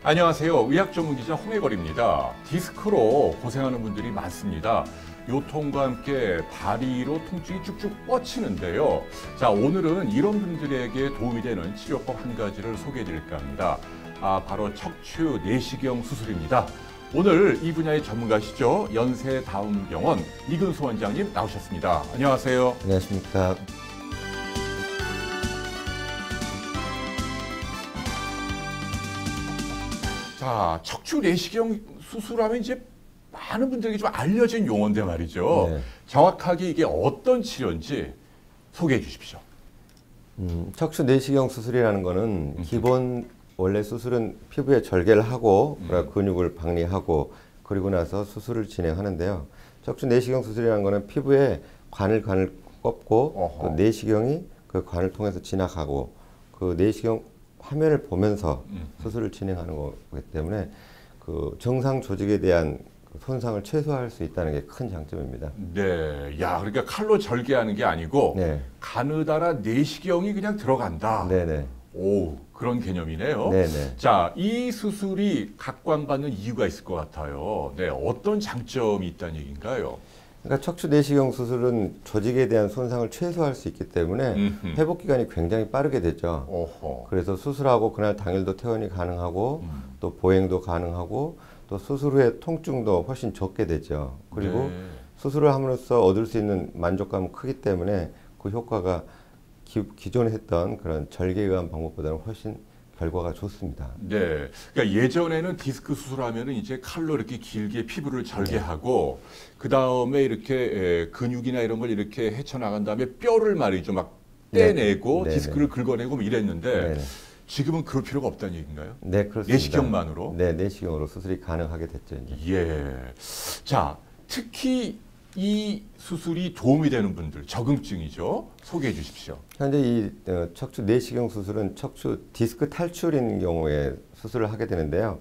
안녕하세요. 의학 전문 기자 홍해걸입니다. 디스크로 고생하는 분들이 많습니다. 요통과 함께 다리로 통증이 쭉쭉 뻗치는데요. 자, 오늘은 이런 분들에게 도움이 되는 치료법 한 가지를 소개해 드릴까 합니다. 바로 척추 내시경 수술입니다. 오늘 이 분야의 전문가시죠. 연세다움병원 이근수 원장님 나오셨습니다. 안녕하세요. 안녕하십니까. 자, 척추 내시경 수술하면 이제 많은 분들에게 좀 알려진 용어인데 말이죠. 네. 정확하게 이게 어떤 치료인지 소개해 주십시오. 척추 내시경 수술이라는 거는 기본 원래 수술은 피부에 절개를 하고 근육을 박리하고 그리고 나서 수술을 진행하는데요. 척추 내시경 수술이라는 거는 피부에 관을 꺾고 또 내시경이 그 관을 통해서 지나가고 그 내시경 화면을 보면서 수술을 진행하는 거기 때문에 그 정상 조직에 대한 손상을 최소화할 수 있다는 게 큰 장점입니다. 네, 야, 그러니까 칼로 절개하는 게 아니고 네. 가느다라 내시경이 그냥 들어간다. 네네. 오, 그런 개념이네요. 네네. 자, 이 수술이 각광받는 이유가 있을 것 같아요. 네, 어떤 장점이 있다는 얘기인가요? 그러니까 척추 내시경 수술은 조직에 대한 손상을 최소화할 수 있기 때문에 회복 기간이 굉장히 빠르게 되죠. 어허. 그래서 수술하고 그날 당일도 퇴원이 가능하고 또 보행도 가능하고 또 수술 후에 통증도 훨씬 적게 되죠. 그리고 네. 수술을 함으로써 얻을 수 있는 만족감은 크기 때문에 그 효과가 기존에 했던 그런 절개에 의한 방법보다는 훨씬 결과가 좋습니다. 네. 그러니까 예전에는 디스크 수술하면은 이제 칼로 이렇게 길게 피부를 절개하고 그 다음에 이렇게 근육이나 이런 걸 이렇게 헤쳐나간 다음에 뼈를 말이죠. 막 떼내고 네. 디스크를 긁어내고 뭐 이랬는데 네네. 지금은 그럴 필요가 없다는 얘기인가요? 네, 그렇습니다. 내시경만으로? 네, 내시경으로 수술이 가능하게 됐죠, 이제. 예. 자, 특히 이 수술이 도움이 되는 분들, 적응증이죠. 소개해 주십시오. 현재 이 척추 내시경 수술은 척추 디스크 탈출인 경우에 수술을 하게 되는데요.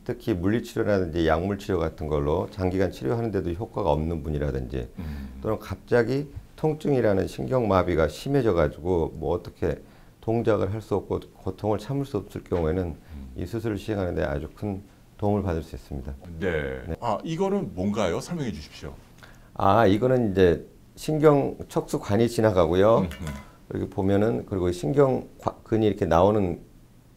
특히 물리치료라든지 약물치료 같은 걸로 장기간 치료하는데도 효과가 없는 분이라든지 또는 갑자기 통증이라는 신경마비가 심해져가지고 뭐 어떻게 동작을 할 수 없고 고통을 참을 수 없을 경우에는 이 수술을 시행하는데 아주 큰 도움을 받을 수 있습니다. 네. 이거는 뭔가요? 설명해 주십시오. 이거는 이제 척수관이 지나가고요. 여기 보면은 그리고 신경근이 이렇게 나오는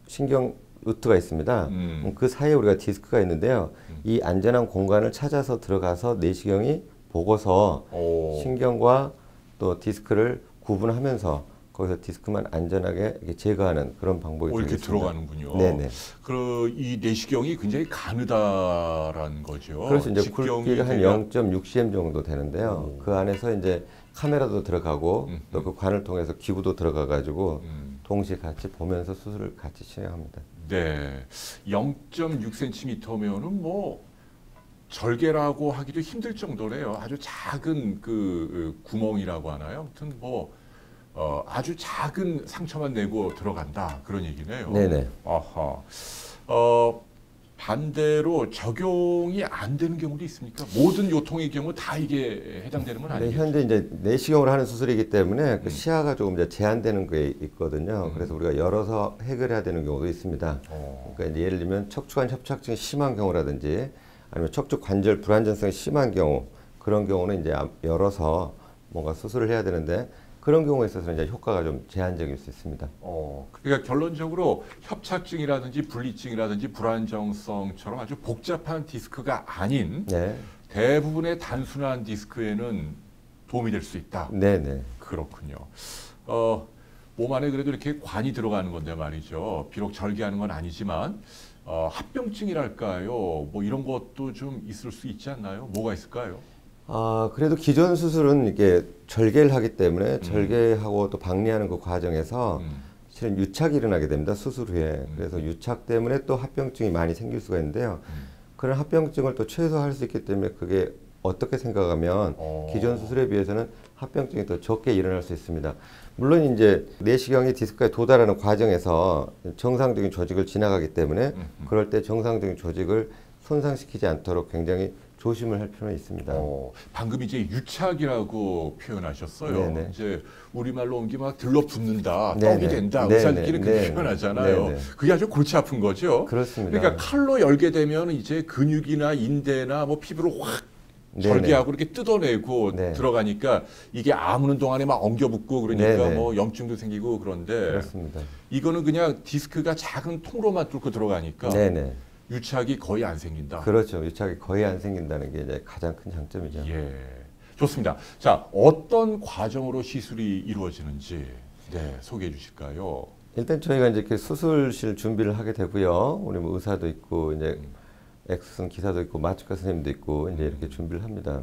신경 루트가 있습니다. 그 사이에 우리가 디스크가 있는데요. 이 안전한 공간을 찾아서 들어가서 내시경이 보고서 신경과 또 디스크를 구분하면서 거기서 디스크만 안전하게 이렇게 제거하는 그런 방법이 이렇게 되겠습니다. 들어가는군요. 네네. 이 내시경이 굉장히 가느다란 거죠. 그래서 이제 직경이 굵기가 한 돼야 0.6cm 정도 되는데요. 그 안에서 이제 카메라도 들어가고 또 그 관을 통해서 기구도 들어가가지고 동시에 같이 보면서 수술을 같이 진행합니다. 네. 0.6cm면은 뭐 절개라고 하기도 힘들 정도래요. 아주 작은 그 구멍이라고 하나요? 아무튼 뭐 아주 작은 상처만 내고 들어간다 그런 얘기네요. 네네. 아하. 반대로 적용이 안 되는 경우도 있습니까? 모든 요통의 경우 다 이게 해당되는 건 아니겠죠? 현재 이제 내시경으로 하는 수술이기 때문에 그 시야가 조금 이제 제한되는 게 있거든요. 그래서 우리가 열어서 해결해야 되는 경우도 있습니다. 그러니까 이제 예를 들면 척추관 협착증이 심한 경우라든지 아니면 척추 관절 불안전성이 심한 경우 그런 경우는 이제 열어서 뭔가 수술을 해야 되는데 그런 경우에 있어서 이제 효과가 좀 제한적일 수 있습니다. 그러니까 결론적으로 협착증이라든지 분리증이라든지 불안정성처럼 아주 복잡한 디스크가 아닌 네. 대부분의 단순한 디스크에는 도움이 될 수 있다. 네네. 그렇군요. 몸 안에 그래도 이렇게 관이 들어가는 건데 말이죠. 비록 절개하는 건 아니지만 합병증이랄까요. 뭐 이런 것도 좀 있을 수 있지 않나요? 뭐가 있을까요? 그래도 기존 수술은 이게 절개를 하기 때문에 절개하고 또 박리하는 그 과정에서 실은 유착이 일어나게 됩니다. 수술 후에. 그래서 유착 때문에 또 합병증이 많이 생길 수가 있는데요. 그런 합병증을 또 최소화할 수 있기 때문에 그게 어떻게 생각하면 기존 수술에 비해서는 합병증이 더 적게 일어날 수 있습니다. 물론 이제 내시경이 디스크에 도달하는 과정에서 정상적인 조직을 지나가기 때문에 그럴 때 정상적인 조직을 손상시키지 않도록 굉장히 조심을 할 필요는 있습니다. 방금 이제 유착이라고 표현하셨어요. 네네. 이제 우리말로 옮기면 막 들러붙는다, 네네. 떡이 된다. 네네. 의사들끼리 그렇게 네네. 표현하잖아요. 네네. 그게 아주 골치 아픈 거죠. 그렇습니다. 그러니까 칼로 열게 되면 이제 근육이나 인대나 뭐 피부를 확 네네. 절개하고 이렇게 뜯어내고 네. 들어가니까 이게 아무는 동안에 막 엉겨붙고 그러니까 네네. 뭐 염증도 생기고 그런데 그렇습니다. 이거는 그냥 디스크가 작은 통로만 뚫고 들어가니까 네네. 유착이 거의 안 생긴다. 그렇죠. 유착이 거의 안 생긴다는 게 이제 가장 큰 장점이죠. 예, 좋습니다. 자, 어떤 과정으로 시술이 이루어지는지 소개해 주실까요? 일단 저희가 이제 이렇게 수술실 준비를 하게 되고요. 우리 뭐 의사도 있고 이제 엑스선 기사도 있고 마취과 선생님도 있고 이제 이렇게 준비를 합니다.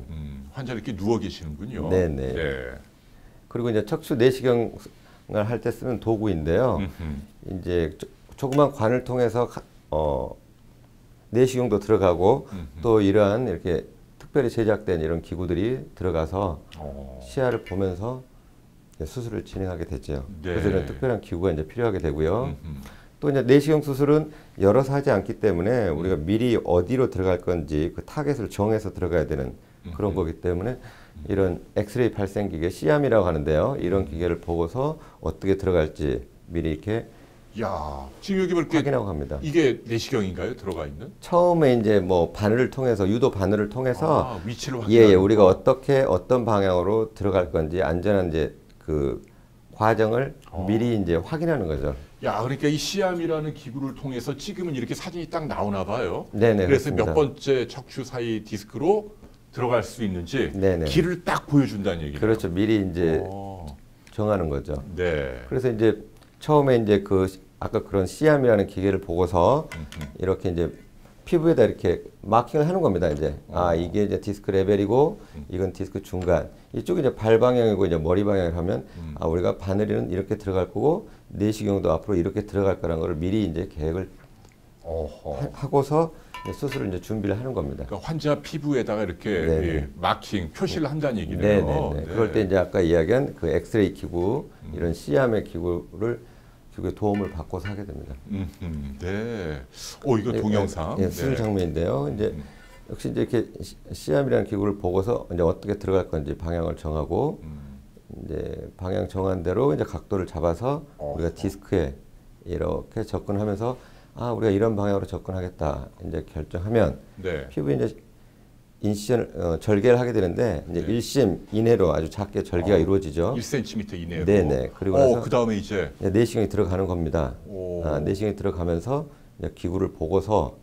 환자 이렇게 누워 계시는군요. 네네. 네. 그리고 이제 척추 내시경을 할 때 쓰는 도구인데요. 이제 조그만 관을 통해서 내시경도 들어가고 또 이러한 이렇게 특별히 제작된 이런 기구들이 들어가서 시야를 보면서 수술을 진행하게 되죠. 네. 그래서 이런 특별한 기구가 이제 필요하게 되고요. 또 이제 내시경 수술은 열어서 하지 않기 때문에 우리가 미리 어디로 들어갈 건지 그 타겟을 정해서 들어가야 되는 그런 거기 때문에 이런 엑스레이 발생 기계 C암이라고 하는데요. 이런 기계를 보고서 어떻게 들어갈지 미리 이렇게 야, 지금 여기 이렇게 확인하고 합니다. 이게 내시경인가요? 들어가 있는? 처음에 이제 뭐 바늘을 통해서 유도 바늘을 통해서 위치를 예, 확인하는 우리가 거. 어떻게 어떤 방향으로 들어갈 건지 안전한 이제 그 과정을 미리 이제 확인하는 거죠. 야, 그러니까 이 시암이라는 기구를 통해서 찍으면 이렇게 사진이 딱 나오나 봐요. 네네. 그래서 그렇습니다. 몇 번째 척추 사이 디스크로 들어갈 수 있는지 네네. 길을 딱 보여준다는 얘기예요. 그렇죠. 미리 이제 정하는 거죠. 네. 그래서 이제 처음에 이제 그 아까 그런 C암이라는 기계를 보고서 이렇게 이제 피부에다 이렇게 마킹을 하는 겁니다. 이제 이게 이제 디스크 레벨이고 이건 디스크 중간. 이쪽이 이제 발 방향이고 이제 머리 방향을 하면 우리가 바늘은 이렇게 들어갈 거고 내시경도 앞으로 이렇게 들어갈 거라는 걸 미리 이제 계획을 하고서 수술을 이제 준비를 하는 겁니다. 그러니까 환자 피부에다가 이렇게 네네. 예, 마킹 표시를 한다는 얘기네요. 네네네. 그럴 때 이제 아까 이야기한 그 엑스레이 기구 이런 C암의 기구의 도움을 받고서 하게 됩니다. 네. 이거 동영상. 예, 수술 장면인데요. 이제 역시 이제 이렇게 C암이라는 기구를 보고서 이제 어떻게 들어갈 건지 방향을 정하고 이제 방향 정한 대로 이제 각도를 잡아서 우리가 디스크에 이렇게 접근하면서 우리가 이런 방향으로 접근하겠다 이제 결정하면 네. 피부에 이제 인시전을 절개를 하게 되는데 이제 네. 1cm 이내로 아주 작게 절개가 이루어지죠. 1cm 이내로. 네네. 그리고 나서 그 다음에 이제 내시경이 들어가는 겁니다. 내시경이 들어가면서 이제 기구를 보고서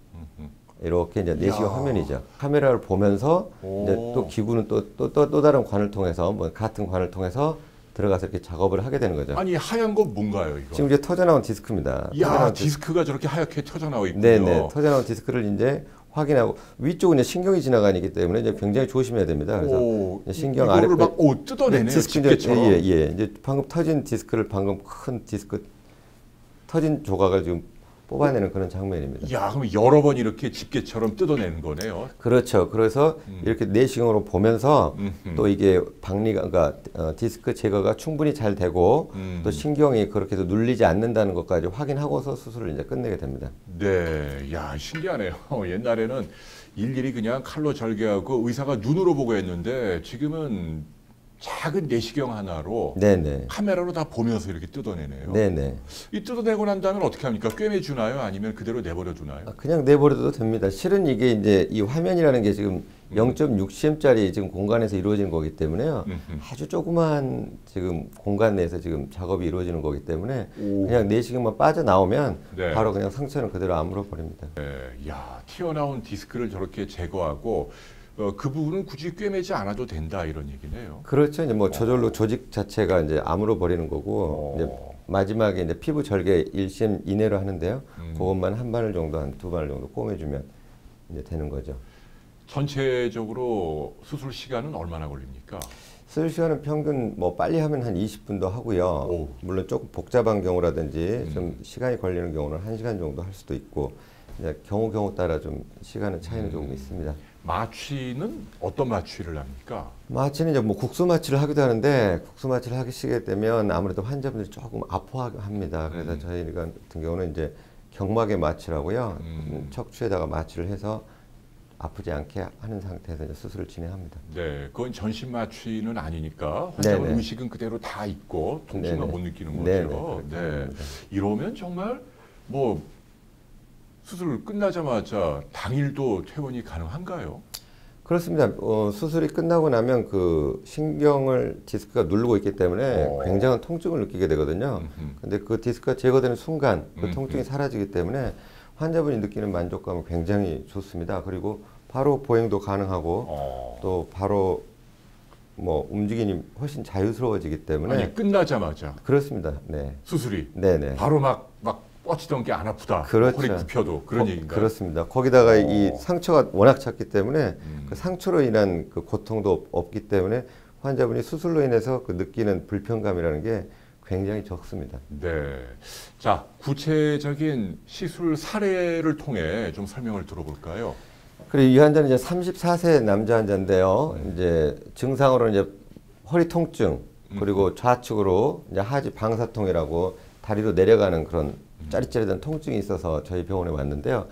이렇게 이제 내시경 화면이죠. 카메라를 보면서 이제 또 기구는 또 다른 관을 통해서 뭐 같은 관을 통해서 들어가서 이렇게 작업을 하게 되는 거죠. 아니 하얀 건 뭔가요, 이거? 지금 이제 터져 나온 디스크입니다. 디스크가 저렇게 하얗게 터져 나와 있군요. 네네. 터져 나온 디스크를 이제 확인하고 위쪽은 이제 신경이 지나가기 때문에 이제 굉장히 조심해야 됩니다. 그래서 신경 아래 이거를 막 뜯어내네요. 집게처럼. 예. 이제 방금 터진 디스크를 방금 큰 디스크 터진 조각을 지금 뽑아내는 그런 장면입니다. 야, 그럼 여러 번 이렇게 집게처럼 뜯어내는 거네요. 그렇죠. 그래서 이렇게 내시경으로 보면서 또 이게 그러니까 디스크 제거가 충분히 잘 되고 또 신경이 그렇게 해서 눌리지 않는다는 것까지 확인하고서 수술을 이제 끝내게 됩니다. 네, 야, 신기하네요. 옛날에는 일일이 그냥 칼로 절개하고 의사가 눈으로 보고 했는데 지금은 작은 내시경 하나로 네네. 카메라로 다 보면서 이렇게 뜯어내네요. 네네. 이 뜯어내고 난 다음에 어떻게 합니까? 꿰매주나요? 아니면 그대로 내버려두나요? 그냥 내버려둬도 됩니다. 실은 이게 이제 이 화면이라는 게 지금 0.6cm짜리 지금 공간에서 이루어지는 거기 때문에요. 아주 조그만 지금 공간 내에서 지금 작업이 이루어지는 거기 때문에 그냥 내시경만 빠져나오면 네. 바로 그냥 상처는 그대로 아물어 버립니다. 네, 야, 튀어나온 디스크를 저렇게 제거하고 그 부분은 굳이 꿰매지 않아도 된다 이런 얘기네요. 그렇죠. 이제 뭐 저절로 조직 자체가 이제 아물어 버리는 거고 이제 마지막에 이제 피부 절개 1cm 이내로 하는데요. 그것만 한 바늘 정도 한 두 바늘 정도 꼬매주면 이제 되는 거죠. 전체적으로 수술 시간은 얼마나 걸립니까? 수술 시간은 평균 뭐 빨리 하면 한 20분도 하고요. 물론 조금 복잡한 경우라든지 좀 시간이 걸리는 경우는 1시간 정도 할 수도 있고 이제 경우 따라 좀 시간의 차이는 조금 있습니다. 마취는 어떤 마취를 합니까? 마취는 이제 뭐 국소 마취를 하기도 하는데 국소 마취를 하시게 되면 아무래도 환자분들이 조금 아파합니다. 그래서 저희가 같은 경우는 이제 경막에 마취라고요. 척추에다가 마취를 해서 아프지 않게 하는 상태에서 이제 수술을 진행합니다. 네, 그건 전신 마취는 아니니까 환자분 네네. 의식은 그대로 다 있고 통증만 네네. 못 느끼는 거죠. 네네, 네, 그렇습니다. 이러면 정말 뭐 수술 끝나자마자 당일도 퇴원이 가능한가요? 그렇습니다. 수술이 끝나고 나면 그 신경을 디스크가 누르고 있기 때문에 굉장한 통증을 느끼게 되거든요. 근데 그 디스크가 제거되는 순간 그 통증이 사라지기 때문에 환자분이 느끼는 만족감은 굉장히 좋습니다. 그리고 바로 보행도 가능하고 또 바로 뭐 움직임이 훨씬 자유스러워지기 때문에 아니 끝나자마자 그렇습니다. 네. 수술이 네네. 바로 막 뻗치던 게 안 아프다. 그렇죠. 허리 굽혀도 그런 얘기인가요? 그렇습니다. 거기다가 이 상처가 워낙 작기 때문에 그 상처로 인한 그 고통도 없기 때문에 환자분이 수술로 인해서 그 느끼는 불편감이라는 게 굉장히 적습니다. 네. 자, 구체적인 시술 사례를 통해 좀 설명을 들어볼까요? 그리고 이 환자는 이제 34세 남자 환자인데요. 이제 증상으로는 이제 허리 통증 그리고 좌측으로 이제 하지 방사통이라고 다리로 내려가는 그런 짜릿짜릿한 통증이 있어서 저희 병원에 왔는데요.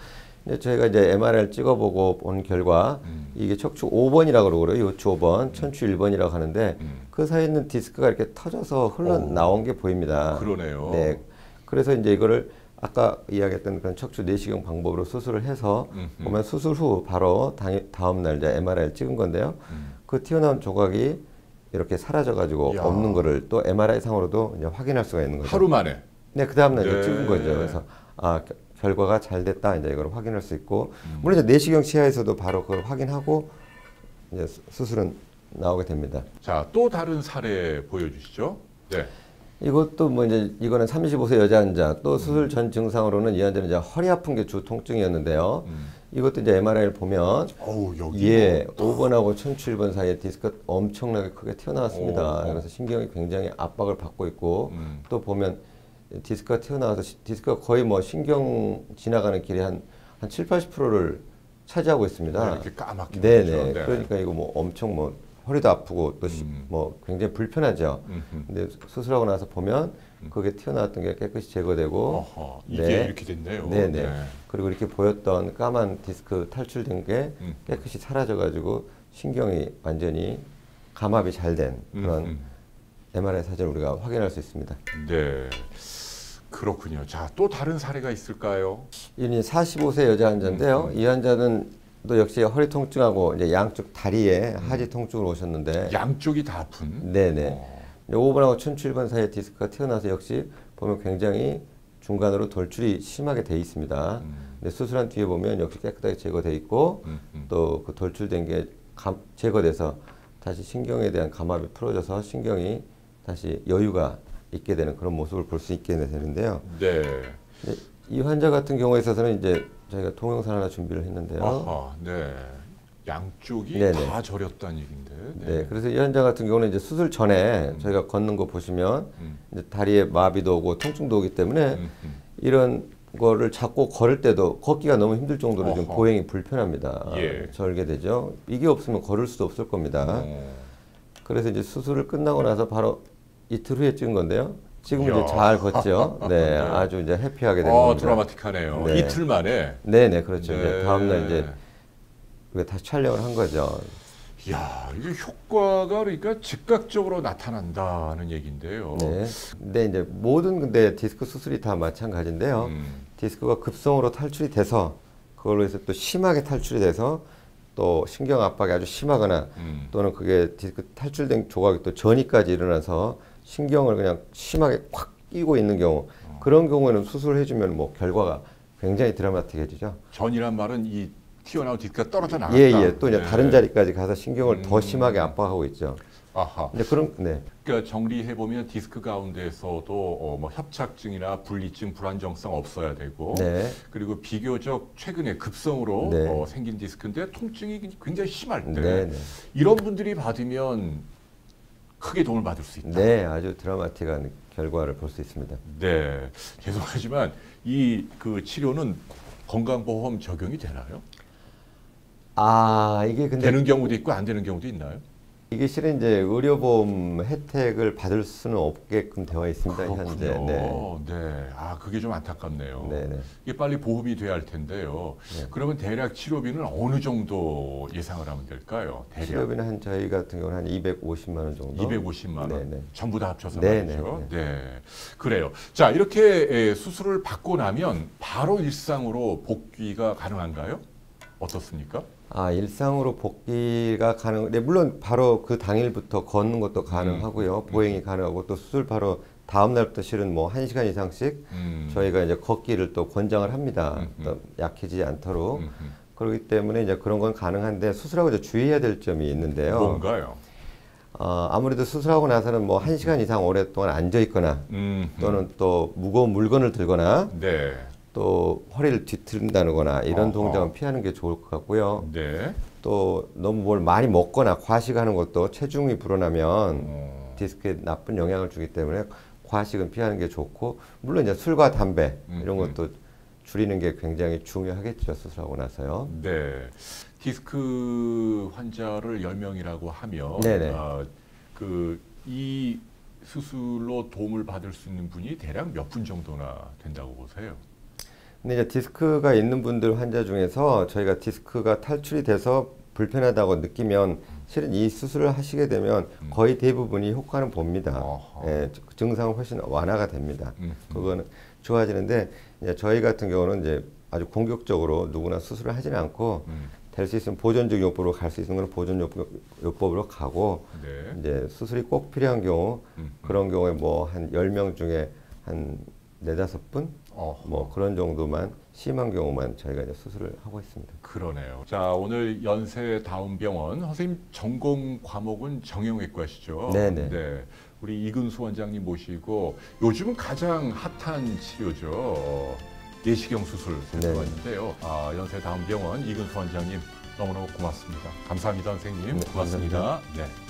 이제 저희가 이제 MRI를 찍어보고 본 결과 이게 척추 5번이라고 그러고요. 요추 5번, 천추 1번이라고 하는데 그 사이에 있는 디스크가 이렇게 터져서 흘러나온 게 보입니다. 그러네요. 네. 그래서 이제 이거를 아까 이야기했던 그런 척추 내시경 방법으로 수술을 해서 보면 수술 후 바로 다음 날 이제 MRI를 찍은 건데요. 그 튀어나온 조각이 이렇게 사라져가지고 이야. 없는 거를 또 MRI 상으로도 이제 확인할 수가 있는 거죠. 하루 만에. 네, 그 다음날 네. 이제 찍은 거죠. 그래서 결과가 잘 됐다 이제 이걸 확인할 수 있고 물론 이제 내시경 치아에서도 바로 그걸 확인하고 이제 수술은 나오게 됩니다. 자, 또 다른 사례 보여주시죠. 네. 이것도 뭐 이제 이거는 35세 여자 환자 또 수술 전 증상으로는 이 환자는 이제 허리 아픈 게 주 통증이었는데요. 이것도 이제 MRI를 보면 어우, 여기 예, 5번하고 1007번 사이에 디스크가 엄청나게 크게 튀어나왔습니다. 그래서 신경이 굉장히 압박을 받고 있고 또 보면 디스크가 튀어나와서 디스크가 거의 뭐 신경 지나가는 길에 한 7, 80%를 차지하고 있습니다. 이렇게 까맣게 네네. 보이죠. 네. 그러니까 이거 뭐 엄청 뭐 허리도 아프고 또 뭐 굉장히 불편하죠. 근데 수술하고 나서 보면 그게 튀어나왔던 게 깨끗이 제거되고 어허, 이게 네. 이렇게 됐네요. 네네. 네. 그리고 이렇게 보였던 까만 디스크 탈출된 게 깨끗이 사라져가지고 신경이 완전히 감압이 잘 된 그런 MRI 사진을 우리가 확인할 수 있습니다. 네. 그렇군요. 자, 또 다른 사례가 있을까요? 이분이 45세 여자 환자인데요. 이 환자는 또 역시 허리 통증하고 이제 양쪽 다리에 하지 통증으로 오셨는데 양쪽이 다 아픈. 네네. 5번하고 1007번 사이에 디스크가 튀어나와서 역시 보면 굉장히 중간으로 돌출이 심하게 돼 있습니다. 근데 수술한 뒤에 보면 역시 깨끗하게 제거돼 있고 또 그 돌출된 게 제거돼서 다시 신경에 대한 감압이 풀어져서 신경이 다시 여유가 있게 되는 그런 모습을 볼 수 있게 되는데요. 네. 이 환자 같은 경우에 있어서는 이제 저희가 동영상 하나 준비를 했는데요. 아하, 네. 양쪽이 네네. 다 저렸다는 얘기인데. 네, 그래서 이 환자 같은 경우는 이제 수술 전에 저희가 걷는 거 보시면 이제 다리에 마비도 오고 통증도 오기 때문에 이런 거를 잡고 걸을 때도 걷기가 너무 힘들 정도로 좀 어허. 보행이 불편합니다. 예. 절개되죠. 이게 없으면 걸을 수도 없을 겁니다. 그래서 이제 수술을 끝나고 나서 바로 이틀 후에 찍은 건데요. 지금 이야. 이제 잘 걷죠. 네, 아주 이제 해피하게 된 겁니다. 드라마틱하네요. 네. 이틀 만에. 네네, 그렇죠. 네. 이제 다음날 이제 우리가 다시 촬영을 한 거죠. 이야, 이게 효과가 그러니까 즉각적으로 나타난다는 얘기인데요. 네. 근데 이제 모든 근데 디스크 수술이 다 마찬가지인데요. 디스크가 급성으로 탈출이 돼서 그걸로 해서 또 심하게 탈출이 돼서 또 신경 압박이 아주 심하거나 또는 그게 디스크 탈출된 조각이 또 전이까지 일어나서 신경을 그냥 심하게 꽉 끼고 있는 경우 그런 경우에는 수술을 해주면 뭐 결과가 굉장히 드라마틱해지죠. 전이란 말은 이 튀어나온 디스크가 떨어져 나갔다. 예예. 또 이제 네. 다른 자리까지 가서 신경을 더 심하게 압박하고 있죠. 아하. 근데 그런 네. 그러니까 정리해 보면 디스크 가운데서도 뭐 협착증이나 분리증, 불안정성 없어야 되고, 네. 그리고 비교적 최근에 급성으로 네. 생긴 디스크인데 통증이 굉장히 심할 때 네, 네. 이런 분들이 받으면 크게 도움을 받을 수 있다. 네, 아주 드라마틱한 결과를 볼 수 있습니다. 네. 죄송하지만 이 그 치료는 건강보험 적용이 되나요? 이게 근데 되는 경우도 있고 안 되는 경우도 있나요? 이게 실은 이제 의료보험 혜택을 받을 수는 없게끔 되어 있습니다. 그렇군요. 현재. 네. 네. 아, 그게 좀 안타깝네요. 네네. 이게 빨리 보험이 돼야 할 텐데요. 네. 그러면 대략 치료비는 어느 정도 예상을 하면 될까요? 대략 치료비는 한 저희 같은 경우는 한 250만 원 정도. 250만 원. 네네. 전부 다 합쳐서 네네. 말이죠. 네. 그래요. 자, 이렇게 수술을 받고 나면 바로 일상으로 복귀가 가능한가요? 어떻습니까? 일상으로 복귀가 가능. 네, 물론 바로 그 당일부터 걷는 것도 가능하고요. 보행이 가능하고 또 수술 바로 다음 날부터 실은 뭐 1시간 이상씩 저희가 이제 걷기를 또 권장을 합니다. 또 약해지지 않도록. 그렇기 때문에 이제 그런 건 가능한데 수술하고 이제 주의해야 될 점이 있는데요. 뭔가요? 아무래도 수술하고 나서는 뭐 1시간 이상 오랫동안 앉아 있거나 또는 또 무거운 물건을 들거나 네. 또 허리를 뒤틀린다거나 이런 어허. 동작은 피하는 게 좋을 것 같고요. 네. 또 너무 뭘 많이 먹거나 과식하는 것도 체중이 불어나면 디스크에 나쁜 영향을 주기 때문에 과식은 피하는 게 좋고, 물론 이제 술과 담배 이런 것도 줄이는 게 굉장히 중요하겠죠, 수술하고 나서요. 네. 디스크 환자를 10명이라고 하면 네네. 이 수술로 도움을 받을 수 있는 분이 대략 몇 분 정도나 된다고 보세요? 근데 이제 디스크가 있는 분들 환자 중에서 저희가 디스크가 탈출이 돼서 불편하다고 느끼면 실은 이 수술을 하시게 되면 거의 대부분이 효과는 봅니다. 예, 증상은 훨씬 완화가 됩니다. 그거는 좋아지는데 이제 저희 같은 경우는 이제 아주 공격적으로 누구나 수술을 하지는 않고 될 수 있으면 보존적 요법으로 갈 수 있는 건 보존요법으로 가고 네. 이제 수술이 꼭 필요한 경우 그런 경우에 뭐 한 10명 중에 한 4-5분 뭐 그런 정도만 심한 경우만 저희가 이제 수술을 하고 있습니다. 그러네요. 자, 오늘 연세다운병원 선생님 전공 과목은 정형외과시죠? 네네. 네. 우리 이근수 원장님 모시고 요즘은 가장 핫한 치료죠. 내시경 수술 살펴봤는데요. 연세다운병원 이근수 원장님 너무너무 고맙습니다. 감사합니다, 선생님. 네, 고맙습니다. 감사합니다. 네.